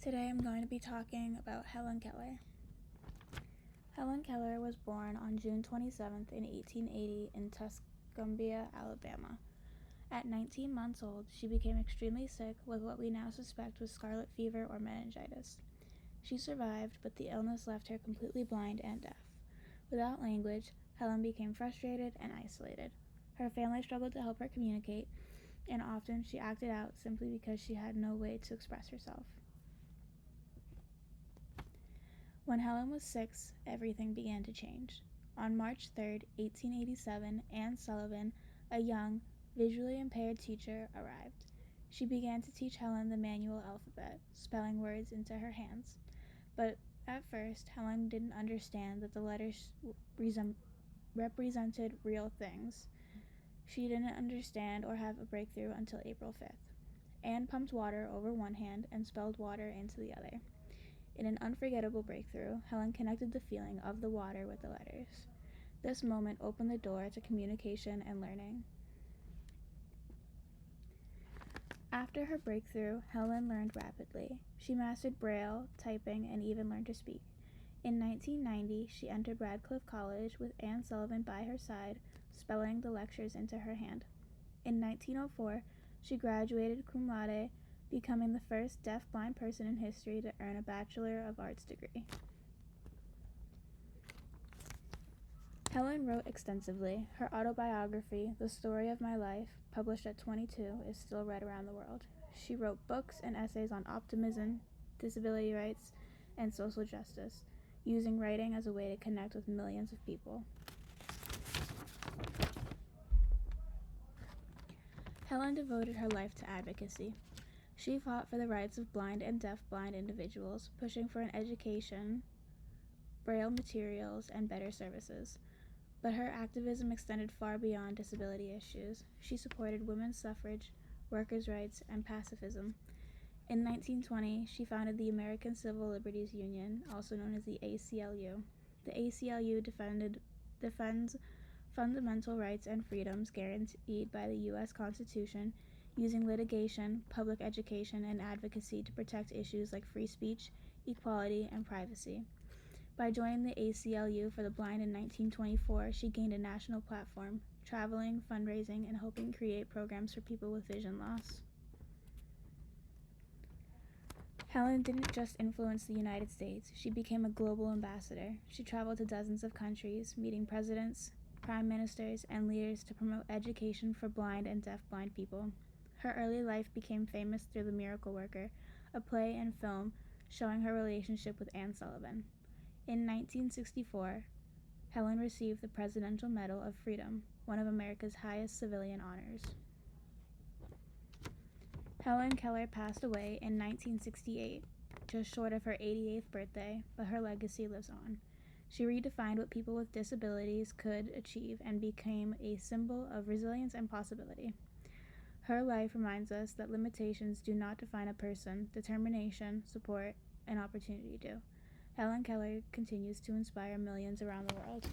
Today I'm going to be talking about Helen Keller. Helen Keller was born on June 27th in 1880 in Tuscumbia, Alabama. At 19 months old, she became extremely sick with what we now suspect was scarlet fever or meningitis. She survived, but the illness left her completely blind and deaf. Without language, Helen became frustrated and isolated. Her family struggled to help her communicate, and often she acted out simply because she had no way to express herself. When Helen was 6, everything began to change. On March 3, 1887, Anne Sullivan, a young, visually impaired teacher, arrived. She began to teach Helen the manual alphabet, spelling words into her hands. But at first, Helen didn't understand that the letters represented real things. She didn't understand or have a breakthrough until April 5th. Anne pumped water over one hand and spelled water into the other. In an unforgettable breakthrough, Helen connected the feeling of the water with the letters. This moment opened the door to communication and learning. After her breakthrough, Helen learned rapidly. She mastered Braille, typing, and even learned to speak. In 1990, she entered Radcliffe College with Anne Sullivan by her side, spelling the lectures into her hand. In 1904, she graduated cum laude, becoming the first deaf-blind person in history to earn a Bachelor of Arts degree. Helen wrote extensively. Her autobiography, The Story of My Life, published at 22, is still read around the world. She wrote books and essays on optimism, disability rights, and social justice, using writing as a way to connect with millions of people. Helen devoted her life to advocacy. She fought for the rights of blind and deaf-blind individuals, pushing for an education, Braille materials, and better services. But her activism extended far beyond disability issues. She supported women's suffrage, workers' rights, and pacifism. In 1920, she founded the American Civil Liberties Union, also known as the ACLU. The ACLU defends fundamental rights and freedoms guaranteed by the U.S. Constitution, using litigation, public education, and advocacy to protect issues like free speech, equality, and privacy. By joining the ACLU for the blind in 1924, she gained a national platform, traveling, fundraising, and helping create programs for people with vision loss. Helen didn't just influence the United States, she became a global ambassador. She traveled to dozens of countries, meeting presidents, prime ministers, and leaders to promote education for blind and deaf-blind people. Her early life became famous through The Miracle Worker, a play and film showing her relationship with Anne Sullivan. In 1964, Helen received the Presidential Medal of Freedom, one of America's highest civilian honors. Helen Keller passed away in 1968, just short of her 88th birthday, but her legacy lives on. She redefined what people with disabilities could achieve and became a symbol of resilience and possibility. Her life reminds us that limitations do not define a person, determination, support, and opportunity do. Helen Keller continues to inspire millions around the world.